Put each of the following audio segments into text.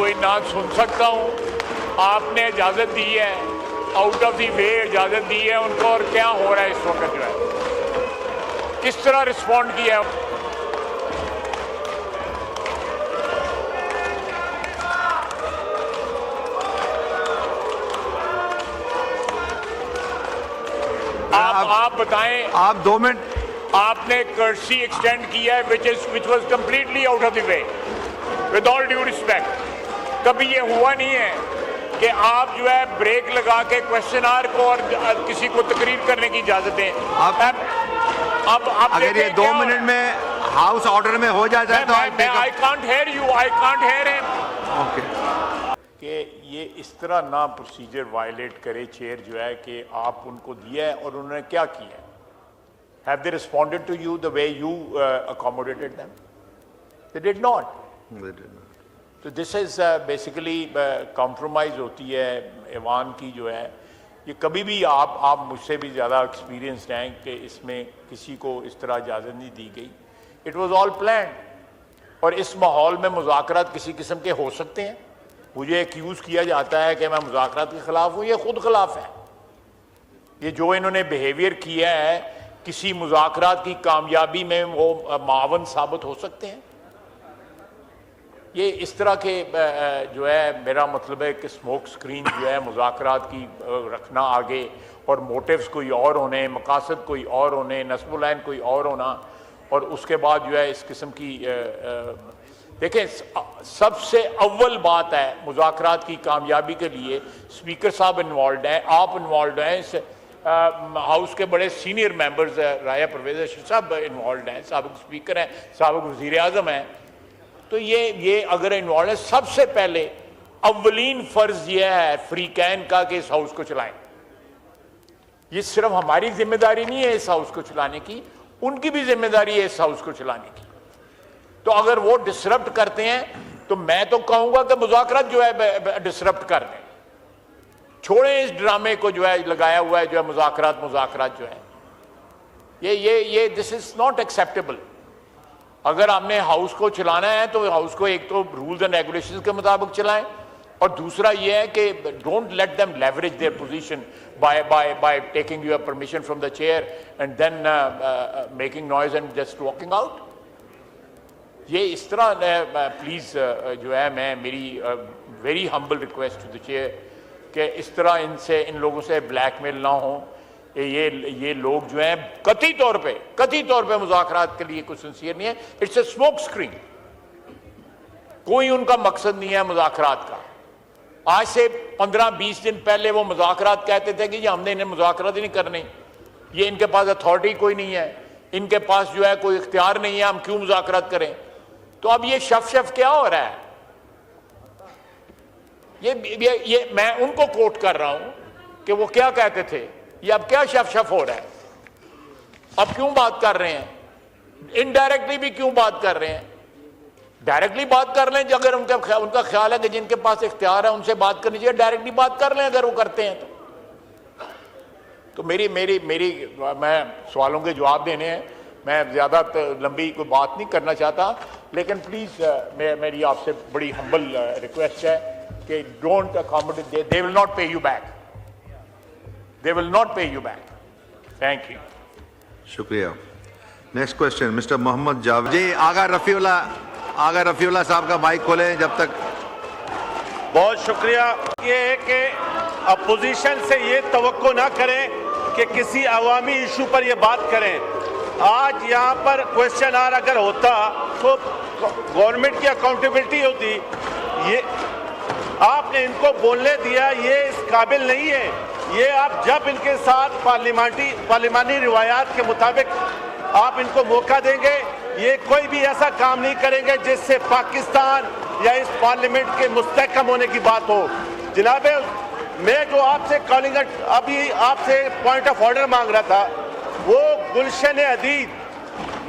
कोई ना सुन सकता हूँ। आपने इजाज़त दी है, आउट ऑफ दी वे इजाज़त दी है उनको, और क्या हो रहा है इस वक्त जो है, किस तरह रिस्पॉन्ड किया है। आप बताएं। आप 2 मिनट। आपने कर्सी एक्सटेंड किया है which was completely out of the way, with all due respect. कभी ये हुआ नहीं है कि आप जो है ब्रेक लगा के क्वेश्चन आवर को और किसी को तकरीर करने की इजाजत दें। अब अगर ये 2 मिनट में हाउस ऑर्डर में हो जाता है तो I can't hear you, I can't hear him. Okay, कि ये इस तरह ना प्रोसीजर वायलेट करे चेयर जो है कि आप उनको दिया है और उन्होंने क्या किया है। Have they responded to you the way you accommodated them? They did not. They did not. So this is basically compromise होती है ऐवान की जो है। ये कभी भी आप मुझसे भी ज़्यादा एक्सपीरियंस्ड हैं कि इसमें किसी को इस तरह इजाज़त नहीं दी गई। It was all planned। और इस माहौल में मुज़ाकरात किसी किस्म के हो सकते हैं। मुझे एक्यूज़ किया जाता है कि मैं मुज़ाकरात के ख़िलाफ़ हूँ, ये खुद खिलाफ है। ये जो इन्होंने बिहेवियर किया है, किसी मुज़ाकरात की कामयाबी में वो मावन साबित हो सकते हैं। ये इस तरह के जो है, मेरा मतलब है कि स्मोक स्क्रीन जो है मुज़ाकरात की रखना आगे, और मोटिव्स कोई और होने, मकासद कोई और होने, नस्बुलैन कोई और होना, और उसके बाद जो है इस किस्म की देखें, सबसे अव्वल बात है मुज़ाकरात की कामयाबी के लिए स्पीकर साहब इन्वॉल्व हैं, आप इन्वॉल्व हैं, इस हाउस के बड़े सीनियर मेंबर्स राया परवेज़ सब इन्वॉल्व हैं, साबिक़ स्पीकर हैं, साबिक़ वज़ीर आज़म हैं। तो ये अगर इन्वॉल्व है, सबसे पहले अव्वलीन फ़र्ज़ ये है फ्री कैन का कि इस हाउस को चलाएं। ये सिर्फ हमारी जिम्मेदारी नहीं है इस हाउस को चलाने की, उनकी भी जिम्मेदारी है इस हाउस को चलाने की। तो अगर वो डिसरप्ट करते हैं तो मैं तो कहूँगा कि मुज़ाकरात जो है डिसरप्ट कर दें, छोड़ें इस ड्रामे को जो है लगाया हुआ है जो है मुज़ाकरात जो है, ये दिस इज नॉट एक्सेप्टेबल। अगर आपने हाउस को चलाना है तो हाउस को एक तो रूल्स एंड रेगुलेशंस के मुताबिक चलाएं, और दूसरा ये है कि don't let them leverage their position by taking your permission from the chair and then making noise and just walking out. ये इस तरह प्लीज़ जो है, मैं मेरी very humble request to the chair कि इस तरह इन लोगों से ब्लैकमेल ना हो। ये लोग जो हैं कथित तौर पे मुज़ाकरात के लिए कुछ सिंसियर नहीं है। इट्स ए स्मोक स्क्रीन, कोई उनका मकसद नहीं है मुज़ाकरात का। आज से 15-20 दिन पहले वो मुज़ाकरात कहते थे कि हमने इन्हें मुज़ाकरात ही नहीं करने, ये इनके पास अथॉरिटी कोई नहीं है, इनके पास जो है कोई इख्तियार नहीं है, हम क्यों मुज़ाकरात करें। तो अब ये शफ क्या हो रहा है, ये मैं उनको कोट कर रहा हूं कि वो क्या कहते थे, ये अब क्या शफ हो रहा है, अब क्यों बात कर रहे हैं, इनडायरेक्टली भी क्यों बात कर रहे हैं। डायरेक्टली बात कर लें अगर उनका ख्याल है कि जिनके पास इख्तियार है उनसे बात करनी चाहिए, डायरेक्टली बात कर लें अगर वो करते हैं तो मेरी मैं सवालों के जवाब देने हैं, मैं ज़्यादा लंबी कोई बात नहीं करना चाहता, लेकिन प्लीज़ मेरी आपसे बड़ी हम्बल रिक्वेस्ट है कि don't accommodate, they will not pay you back, they will not pay you back. Thank you. शुक्रिया। Next question mister Mohammad Javed ji. Agha Rafiullah साहब का माइक खोलें जब तक। बहुत शुक्रिया। ये है कि अपोजिशन से ये तवक्को ना करें कि किसी अवामी इशू पर ये बात करें। आज यहाँ पर क्वेश्चन आवर अगर होता तो गवर्नमेंट की अकाउंटेबिलिटी होती। ये आपने इनको बोलने दिया, ये इस काबिल नहीं है। ये आप जब इनके साथ पार्लिमानी रिवायात के मुताबिक आप इनको मौका देंगे, ये कोई भी ऐसा काम नहीं करेंगे जिससे पाकिस्तान या इस पार्लियामेंट के मुस्तहकम होने की बात हो। जनाबे, मैं जो आपसे कॉलिंग अभी आपसे पॉइंट ऑफ ऑर्डर मांग रहा था, वो गुलशन हदीद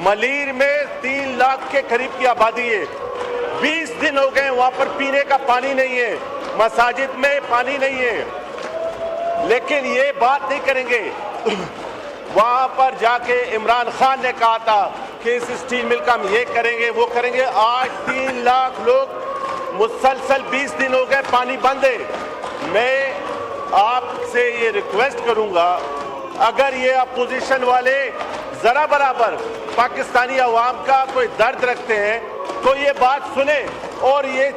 मलीर में 3 लाख के करीब की आबादी है। 20 दिन हो गए वहाँ पर पीने का पानी नहीं है, मसाजिद में पानी नहीं है, लेकिन ये बात नहीं करेंगे। वहाँ पर जाके इमरान खान ने कहा था कि इस स्टील मिल का हम ये करेंगे वो करेंगे। आज 3 लाख लोग मुसलसल 20 दिन हो गए पानी बंद है। मैं आपसे ये रिक्वेस्ट करूंगा, अगर ये अपोजिशन वाले जरा बराबर पाकिस्तानी अवाम का कोई दर्द रखते हैं तो ये बात सुने और ये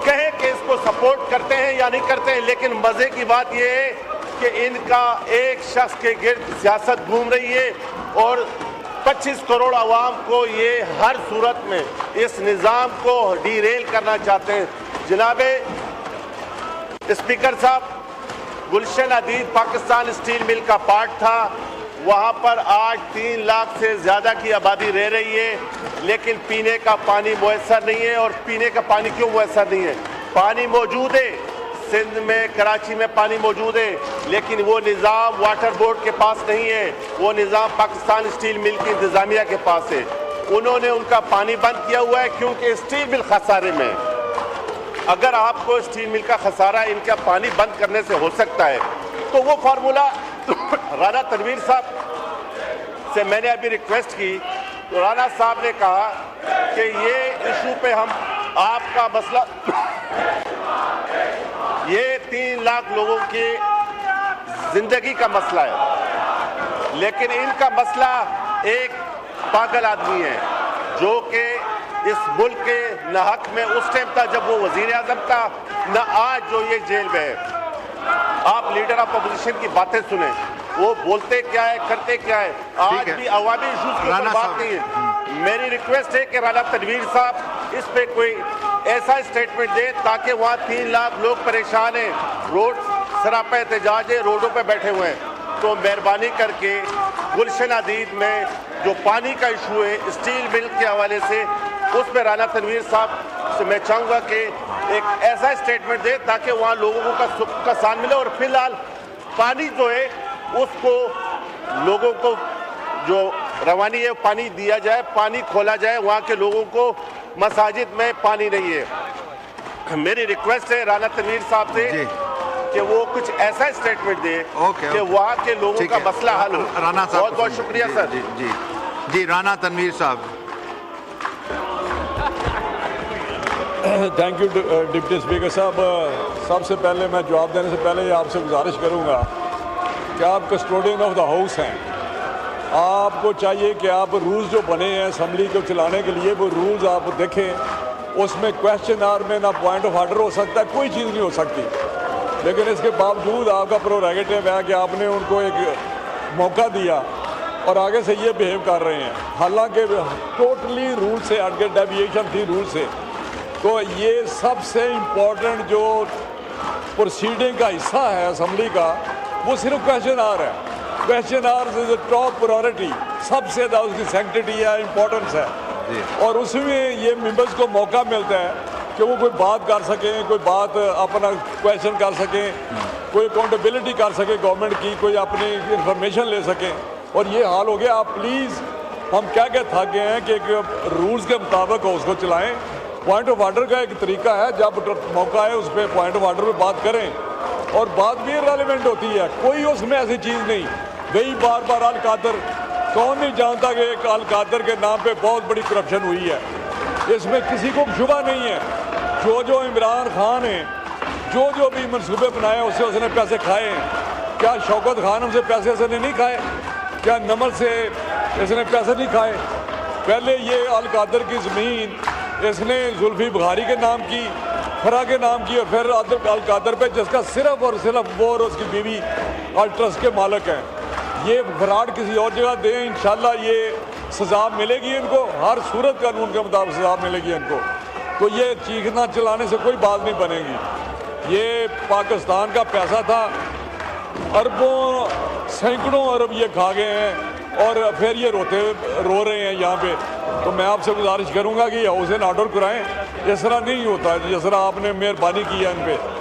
कहें कि इसको सपोर्ट करते हैं या नहीं करते हैं। लेकिन मजे की बात ये है कि इनका एक शख्स के गिर्द सियासत घूम रही है और 25 करोड़ आवाम को ये हर सूरत में इस निज़ाम को डीरेल करना चाहते हैं। जनाबे स्पीकर साहब, गुलशन हदीद पाकिस्तान स्टील मिल का पार्ट था। वहाँ पर आज 3 लाख से ज़्यादा की आबादी रह रही है, लेकिन पीने का पानी मुयसर नहीं है। और पीने का पानी क्यों मुयसर नहीं है? पानी मौजूद है, सिंध में, कराची में पानी मौजूद है, लेकिन वो निज़ाम वाटर बोर्ड के पास नहीं है, वो निज़ाम पाकिस्तान स्टील मिल की इंतज़ामिया के पास है। उन्होंने उनका पानी बंद किया हुआ है क्योंकि स्टील मिल खसारे में। अगर आपको स्टील मिल का खसारा इनका पानी बंद करने से हो सकता है तो वो फार्मूला राना तनवीर साहब से मैंने अभी रिक्वेस्ट की तो राना साहब ने कहा कि ये इशू पे हम आपका मसला, ये 3 लाख लोगों की जिंदगी का मसला है, लेकिन इनका मसला एक पागल आदमी है जो कि इस मुल्क के न हक में उस टाइम था जब वो वजीर आजम था, न आज जो ये जेल में है। आप लीडर ऑफ अपोजिशन की बातें सुने, वो बोलते क्या है, करते क्या है। आज भी अवामी इशूज की बात नहीं है। मेरी रिक्वेस्ट है कि राना तनवीर साहब इस पे कोई ऐसा स्टेटमेंट दे ताकि वहाँ 3 लाख लोग परेशान हैं, रोड सरापा एहतजाज है, रोडों पे बैठे हुए हैं। तो मेहरबानी करके गुलशन हदीद में जो पानी का इशू है स्टील मिल के हवाले से, उस पर राना तनवीर साहब से मैं चाहूँगा कि एक ऐसा स्टेटमेंट दे ताकि वहाँ लोगों का सुख का साथ मिले। और फिलहाल पानी जो है उसको लोगों को जो रवानी है पानी दिया जाए, पानी खोला जाए। वहाँ के लोगों को मसाजिद में पानी नहीं है। मेरी रिक्वेस्ट है राना तनवीर साहब से कि वो कुछ ऐसा स्टेटमेंट दे कि वहाँ के लोगों का मसला हल हो। राना साहब, बहुत बहुत शुक्रिया सर। जी राना तनवीर साहब। थैंक यू डिप्टी स्पीकर साहब। सबसे पहले मैं जवाब देने से पहले आपसे गुजारिश करूंगा कि आप कस्टोडियन ऑफ द हाउस हैं। आपको चाहिए कि आप रूल्स जो बने हैं असम्बली को चलाने के लिए, वो रूल्स आप देखें। उसमें क्वेश्चन आवर में ना पॉइंट ऑफ आर्डर हो सकता है, कोई चीज़ नहीं हो सकती, लेकिन इसके बावजूद आपका प्रोरेगेटिव है कि आपने उनको एक मौका दिया और आगे से ये बिहेव कर रहे हैं, हालांकि टोटली रूल से हट के डेविएशन थी रूल से। तो ये सबसे इम्पोर्टेंट जो प्रोसीडिंग का हिस्सा है असम्बली का, वो सिर्फ क्वेश्चन आवर है। Question our is top priority, सबसे ज़्यादा उसकी सैंक्टिटी है, इम्पोर्टेंस है। और उसमें ये मेंबर्स को मौका मिलता है कि वो कोई बात कर सकें, कोई बात अपना क्वेश्चन कर सकें, कोई अकाउंटेबिलिटी कर सके गवर्नमेंट की, कोई अपनी इंफॉर्मेशन ले सकें। और ये हाल हो गया। आप प्लीज़, हम क्या थक गए हैं कि एक रूल्स के मुताबिक उसको चलाएं। पॉइंट ऑफ आर्डर का एक तरीका है, जब मौका है उस पर पॉइंट ऑफ आर्डर पे बात करें और बात भी रेलिवेंट होती है, कोई उसमें ऐसी चीज़ नहीं गई। बार बार अल कादर, कौन नहीं जानता कि एक अल कादर के नाम पे बहुत बड़ी करप्शन हुई है, इसमें किसी को शुबा नहीं है। जो इमरान खान ने जो भी मनसूबे बनाए उससे उसने पैसे खाए हैं। क्या शौकत खान हमसे पैसे इसने नहीं खाए? क्या नमल से इसने पैसे नहीं खाए? पहले ये अल कादर की ज़मीन इसने जुल्फी बुखारी के नाम की, फरा के नाम की, और फिर अल कादर पे जिसका सिर्फ और सिर्फ वो और उसकी बीवी अल ट्रस्ट के मालिक हैं। ये फ्रॉड किसी और जगह दें, इंशाल्लाह ये सज़ा मिलेगी इनको, हर सूरत कानून के मुताबिक सज़ा मिलेगी इनको। तो ये चीखना चलाने से कोई बात नहीं बनेगी। ये पाकिस्तान का पैसा था, अरबों सैकड़ों अरब ये खा गए हैं और फिर ये रो रहे हैं यहाँ पे। तो मैं आपसे गुजारिश करूँगा कि हाउस एंड ऑर्डर कराएं। इस तरह नहीं होता जिस तरह आपने मेहरबानी की है इन पर।